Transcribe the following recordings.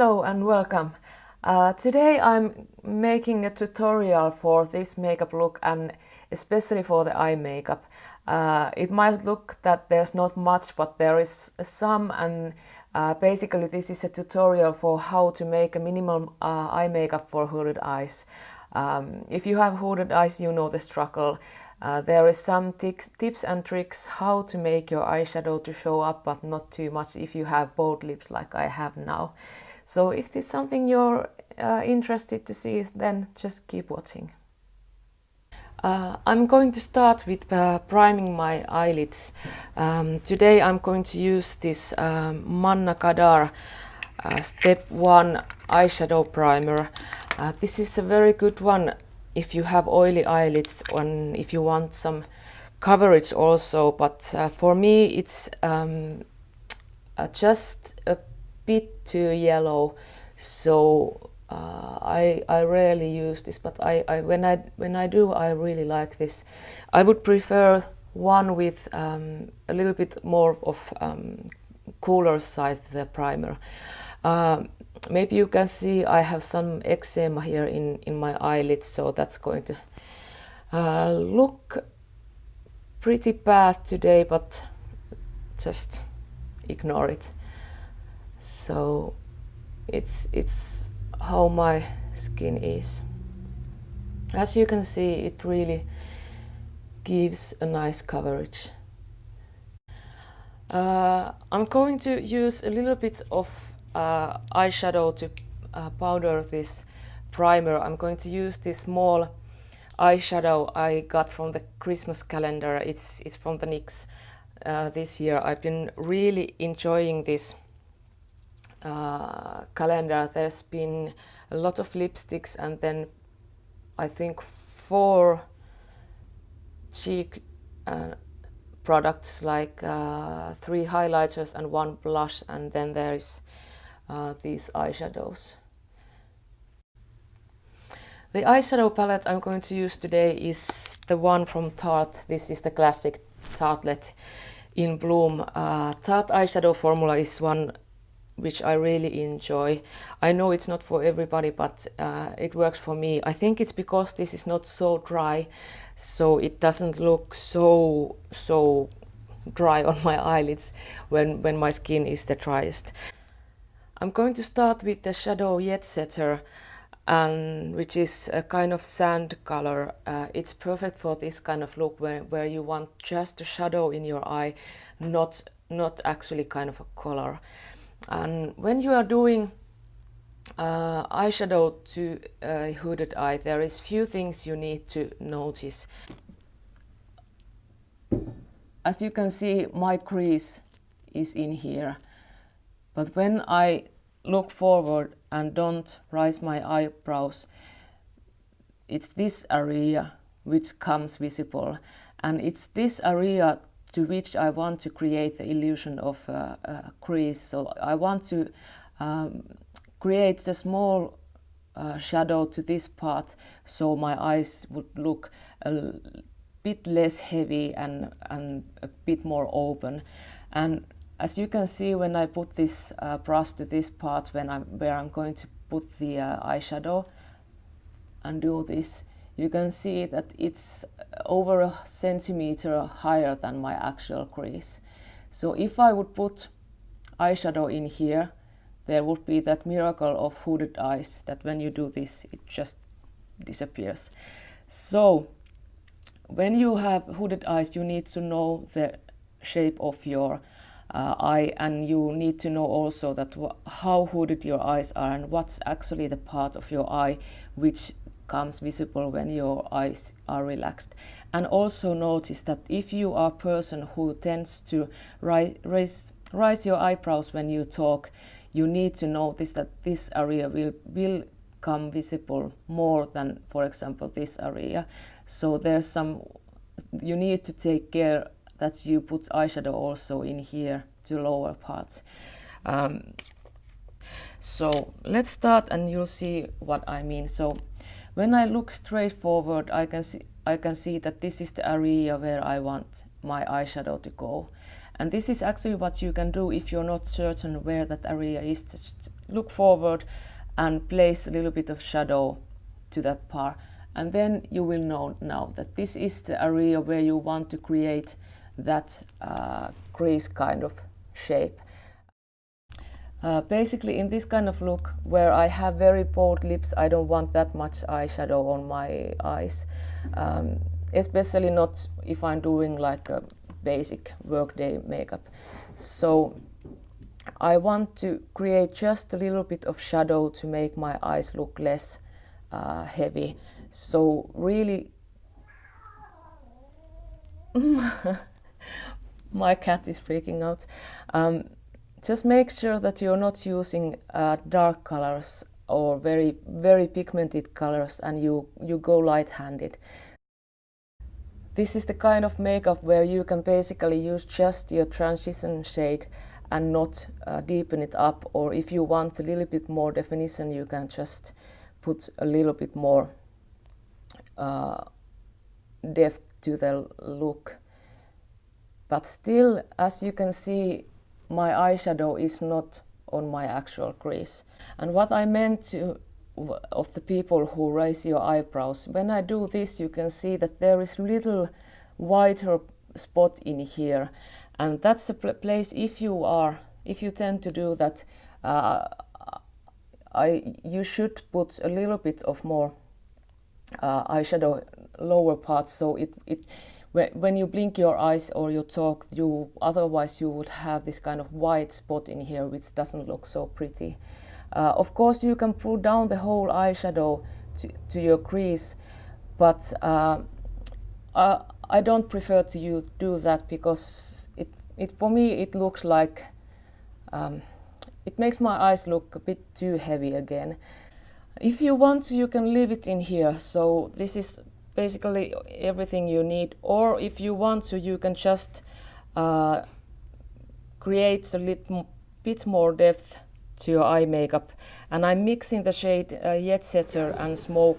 Hello and welcome. Today I'm making a tutorial for this makeup look and especially for the eye makeup. It might look that there's not much, but there is some, and basically this is a tutorial for how to make a minimal eye makeup for hooded eyes. If you have hooded eyes, you know the struggle. There is some tips and tricks how to make your eyeshadow to show up, but not too much if you have bold lips like I have now. So if this is something you're interested to see, then just keep watching. I'm going to start with priming my eyelids. Today I'm going to use this Manna Kadar Step 1 eyeshadow primer. This is a very good one if you have oily eyelids and if you want some coverage also, but for me it's just a bit too yellow, so I rarely use this, but when I do, I really like this. I would prefer one with a little bit more of cooler side the primer. Maybe you can see I have some eczema here in my eyelids, so that's going to look pretty bad today, but just ignore it. So it's how my skin is. As you can see, it really gives a nice coverage. I'm going to use a little bit of eyeshadow to powder this primer. I'm going to use this small eyeshadow I got from the Christmas calendar. It's from the NYX this year. I've been really enjoying this calendar. There's been a lot of lipsticks and then I think 4 cheek products, like 3 highlighters and 1 blush, and then there is these eyeshadows. The eyeshadow palette I'm going to use today is the one from Tarte. This is the classic Tartlet in Bloom. Tarte eyeshadow formula is one which I really enjoy. I know it's not for everybody, but it works for me. I think it's because this is not so dry, so it doesn't look so dry on my eyelids when my skin is the driest. I'm going to start with the shadow Jet Setter, which is a kind of sand color. It's perfect for this kind of look where you want just a shadow in your eye, not actually kind of a color. And when you are doing eyeshadow to a hooded eye, there is few things you need to notice. As you can see, my crease is in here, but when I look forward and don't raise my eyebrows, it's this area which comes visible, and it's this area to which I want to create the illusion of a crease. So I want to create a small shadow to this part, so my eyes would look a bit less heavy and a bit more open. And as you can see, when I put this brush to this part where I'm going to put the eyeshadow and do this, you can see that it's over 1 centimeter higher than my actual crease. So if I would put eyeshadow in here, there would be that miracle of hooded eyes, that when you do this, it just disappears. So when you have hooded eyes, you need to know the shape of your eye, and you need to know also that how hooded your eyes are and what's actually the part of your eye which comes visible when your eyes are relaxed. And also notice that if you are a person who tends to raise your eyebrows when you talk, you need to notice that this area will come visible more than, for example, this area. So there's you need to take care that you put eyeshadow also in here to lower parts. So let's start and you'll see what I mean. So when I look straight forward, I can see that this is the area where I want my eyeshadow to go. And this is actually what you can do if you're not certain where that area is. look forward and place a little bit of shadow to that part. And then you will know now that this is the area where you want to create that crease kind of shape. Basically in this kind of look where I have very bold lips, I don't want that much eyeshadow on my eyes, especially not if I'm doing like a basic workday makeup. So I want to create just a little bit of shadow to make my eyes look less heavy. So really my cat is freaking out. Just make sure that you're not using dark colors or very pigmented colors, and you go light-handed. This is the kind of makeup where you can basically use just your transition shade and not deepen it up, or if you want a little bit more definition, you can just put a little bit more depth to the look. But still, as you can see, my eyeshadow is not on my actual crease. And what I meant to of the people who raise your eyebrows, when I do this, you can see that there is little whiter spot in here, and that's a place if you tend to do that, you should put a little bit of more eyeshadow lower part, so when you blink your eyes or you talk, otherwise you would have this kind of white spot in here which doesn't look so pretty. Of course you can pull down the whole eyeshadow to your crease, but I don't prefer to do that, because for me it looks like it makes my eyes look a bit too heavy again. If you want to, you can leave it in here, so this is basically everything you need, or if you want to, you can just create a little bit more depth to your eye makeup. And I'm mixing the shade Jet Setter and Smoke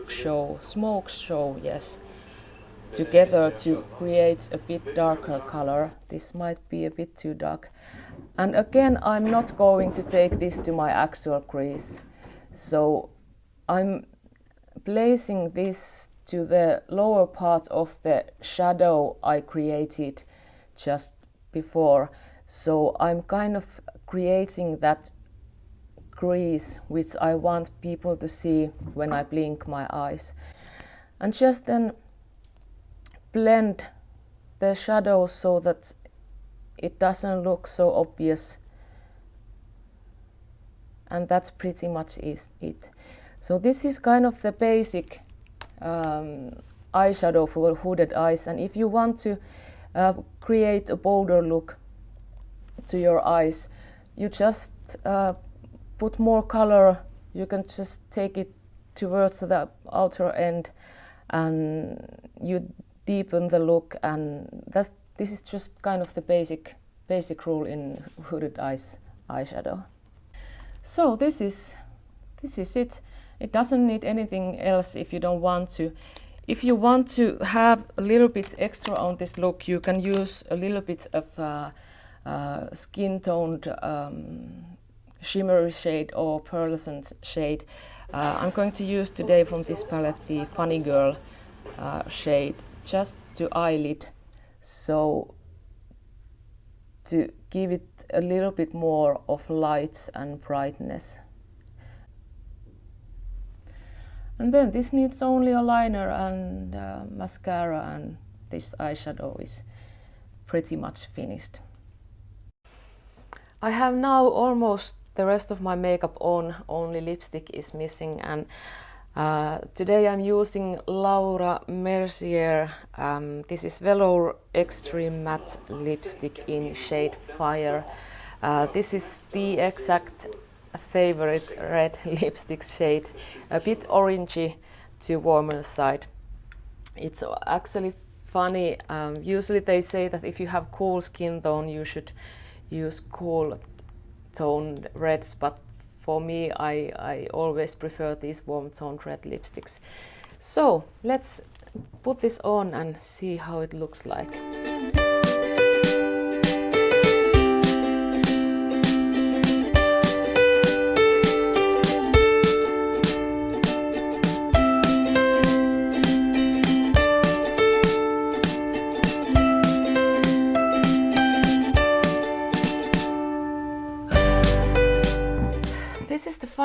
Show, yes, together to create a bit darker color. This might be a bit too dark. And again, I'm not going to take this to my actual crease. So I'm placing this to the lower part of the shadow I created just before. So I'm kind of creating that crease which I want people to see when I blink my eyes. And just then blend the shadow so that it doesn't look so obvious. And that's pretty much it. So this is kind of the basic eyeshadow for hooded eyes, and if you want to create a bolder look to your eyes, you just put more color. You can just take it towards the outer end and you deepen the look, and this is just kind of the basic rule in hooded eyes eyeshadow. So this is it. It doesn't need anything else if you don't want to. If you want to have a little bit extra on this look, you can use a little bit of skin toned shimmery shade or pearlescent shade. I'm going to use today from this palette the Funny Girl shade just to eyelid, so to give it a little bit more of light and brightness. And then this needs only a liner and mascara, and this eyeshadow is pretty much finished. I have now almost the rest of my makeup on, only lipstick is missing, and today I'm using Laura Mercier. This is Velour Extreme Matte Lipstick in shade Fire. This is the exact favorite red lipstick shade, a bit orangey to warmer side. It's actually funny, usually they say that if you have cool skin tone you should use cool toned reds, but for me I always prefer these warm toned red lipsticks. So let's put this on and see how it looks like.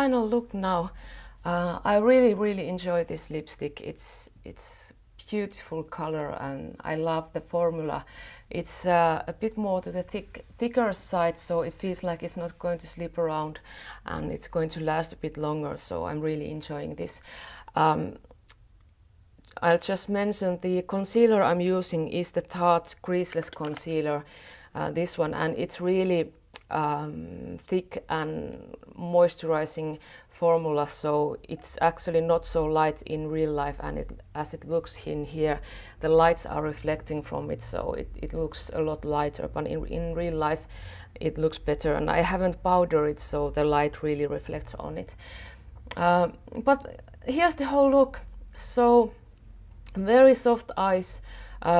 final look now. I really enjoy this lipstick. It's beautiful color and I love the formula. It's a bit more to the thicker side, so it feels like it's not going to slip around and it's going to last a bit longer, so I'm really enjoying this. I'll just mention the concealer I'm using is the Tarte creaseless concealer, this one, and it's really thick and moisturizing formula, so it's actually not so light in real life, and as it looks in here, the lights are reflecting from it, so it looks a lot lighter, but in real life it looks better, and I haven't powdered it, so the light really reflects on it. But here's the whole look. So very soft eyes,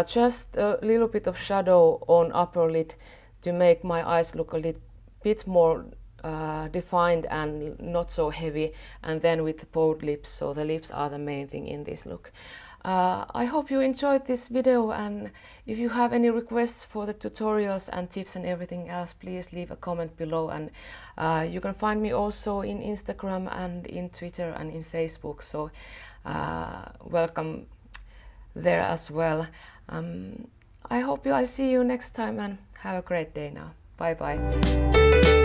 just a little bit of shadow on upper lid to make my eyes look a little bit more defined and not so heavy, and then with the bold lips, so the lips are the main thing in this look. I hope you enjoyed this video, and if you have any requests for the tutorials and tips and everything else, please leave a comment below, and you can find me also in Instagram and in Twitter and in Facebook, so welcome there as well. I hope I'll see you next time, and have a great day now. Bye bye.